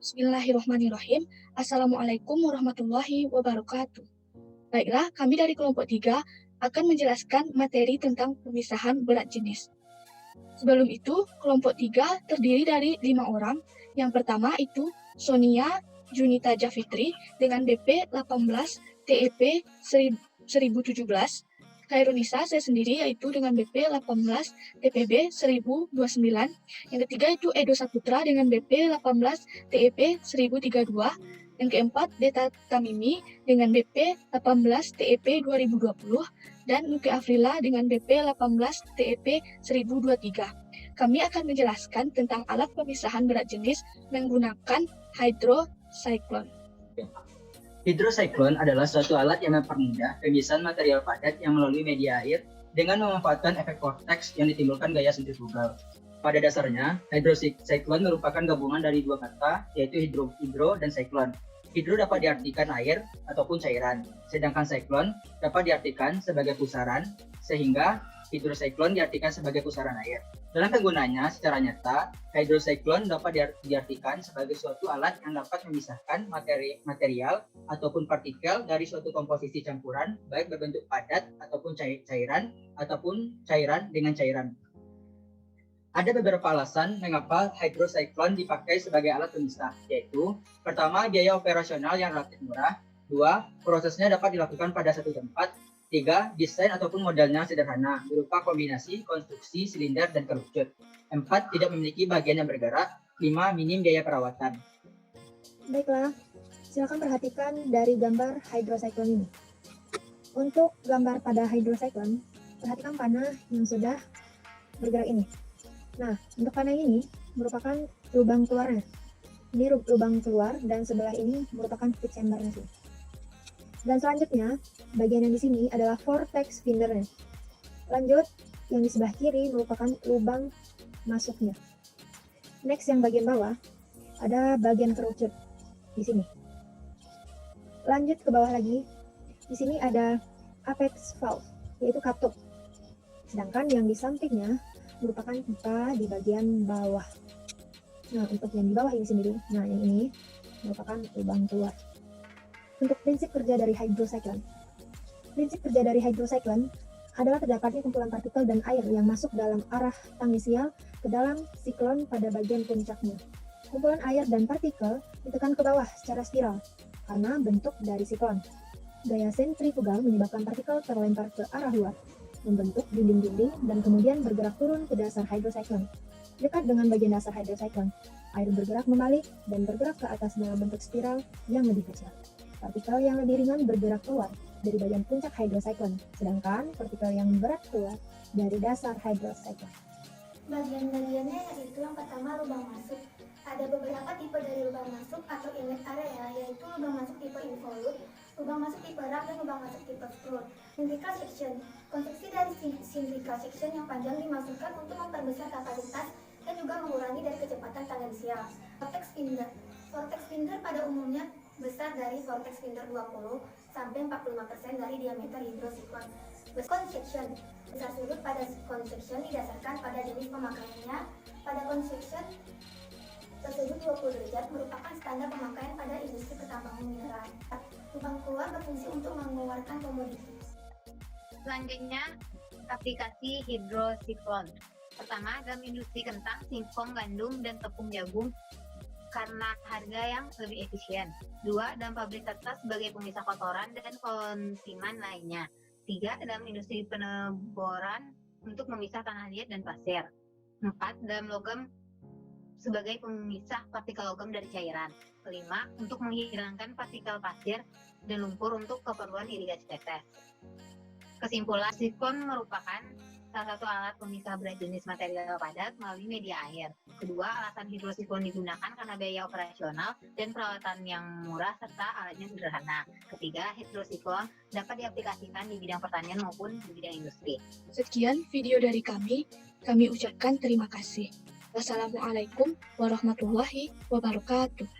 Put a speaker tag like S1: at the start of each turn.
S1: Bismillahirrahmanirrahim. Assalamualaikum warahmatullahi wabarakatuh. Baiklah, kami dari kelompok 3 akan menjelaskan materi tentang pemisahan berat jenis. Sebelum itu, kelompok 3 terdiri dari 5 orang. Yang pertama itu Sonia Junita Jafitri dengan BP 18 TEP 1017. Khairunisa saya sendiri yaitu dengan BP 18 TPB 1029. Yang ketiga itu Edo Saputra dengan BP 18 TEP 1032. Yang keempat Deta Tamimi dengan BP 18 TEP 2020 dan Nuki Afrila dengan BP 18 TEP 1023. Kami akan menjelaskan tentang alat pemisahan berat jenis menggunakan hydrocyclone.
S2: Hidrocyclone adalah suatu alat yang mempermudah pemisahan material padat yang melalui media air dengan memanfaatkan efek vortex yang ditimbulkan gaya sentrifugal. Pada dasarnya, hidrocyclone merupakan gabungan dari dua kata, yaitu hidro dan cyclone. Hidro dapat diartikan air ataupun cairan, sedangkan cyclone dapat diartikan sebagai pusaran, sehingga hidrocyclone diartikan sebagai pusaran air. Dalam penggunaannya secara nyata, hidrocyclone dapat diartikan sebagai suatu alat yang dapat memisahkan material ataupun partikel dari suatu komposisi campuran, baik berbentuk padat ataupun cairan, ataupun cairan dengan cairan. Ada beberapa alasan mengapa hidrocyclone dipakai sebagai alat pemisah, yaitu pertama, biaya operasional yang relatif murah, 2, prosesnya dapat dilakukan pada satu tempat, 3, desain ataupun modelnya sederhana, berupa kombinasi konstruksi silinder dan kerucut, 4, tidak memiliki bagian yang bergerak, 5, minim biaya perawatan.
S3: Baiklah, silakan perhatikan dari gambar hydrocyclone ini. Untuk gambar pada hydrocyclone, perhatikan panah yang sudah bergerak ini. Nah, untuk panah ini merupakan lubang keluarnya. Ini lubang keluar dan sebelah ini merupakan pit chambernya sih. Dan selanjutnya, bagian yang di sini adalah vortex findernya. Lanjut, yang di sebelah kiri merupakan lubang masuknya. Next, yang bagian bawah ada bagian kerucut di sini. Lanjut ke bawah lagi, di sini ada apex valve, yaitu katup. Sedangkan yang di sampingnya merupakan pipa di bagian bawah. Nah, untuk yang di bawah ini sendiri, nah yang ini merupakan lubang keluar. Untuk prinsip kerja dari hydrocyclone. Prinsip kerja dari hydrocyclone adalah terdapatnya kumpulan partikel dan air yang masuk dalam arah tangesial ke dalam siklon pada bagian puncaknya. Kumpulan air dan partikel ditekan ke bawah secara spiral karena bentuk dari siklon. Gaya sentrifugal menyebabkan partikel terlempar ke arah luar, membentuk dinding-dinding dan kemudian bergerak turun ke dasar hydrocyclone. Dekat dengan bagian dasar hydrocyclone, air bergerak membalik dan bergerak ke atas dalam bentuk spiral yang lebih kecil. Partikel yang lebih ringan bergerak keluar dari bagian puncak hydrocyclone, sedangkan partikel yang berat keluar dari dasar hydrocyclone.
S4: Bagian-bagiannya yaitu yang pertama lubang masuk. Ada beberapa tipe dari lubang masuk atau inlet area, yaitu lubang masuk tipe involute, lubang masuk tipe rak, dan lubang masuk tipe screw. Cylindrical section. Konstruksi dari cylindrical section yang panjang dimasukkan untuk memperbesar kapasitas dan juga mengurangi dari kecepatan tangensial. Vortex finder. Vortex finder pada umumnya besar dari vortex finder 20 sampai 45% dari diameter hidrocyclone. Cone section. Besar sudut pada cone section didasarkan pada jenis pemakaiannya. Pada cone section tersebut 20 derajat merupakan standar pemakaian pada industri pertambangan mineral. Lubang keluar berfungsi untuk mengeluarkan komoditi.
S5: Selanjutnya, aplikasi hidrocyclone. Pertama, dalam industri kentang, singkong, gandum, dan tepung jagung karena harga yang lebih efisien. 2, dalam pabrik kertas sebagai pemisah kotoran dan konsiman lainnya. 3, dalam industri peneboran untuk memisah tanah liat dan pasir. 4, dalam logam sebagai pemisah partikel logam dari cairan. 5, untuk menghilangkan partikel pasir dan lumpur untuk keperluan irigasi tetes. Kesimpulan, siklon merupakan salah satu alat pemisah berat jenis material padat melalui media air. Kedua, alasan hidrosiklon digunakan karena biaya operasional dan perawatan yang murah serta alatnya sederhana. Ketiga, hidrosiklon dapat diaplikasikan di bidang pertanian maupun di bidang industri.
S1: Sekian video dari kami ucapkan terima kasih. Wassalamualaikum warahmatullahi wabarakatuh.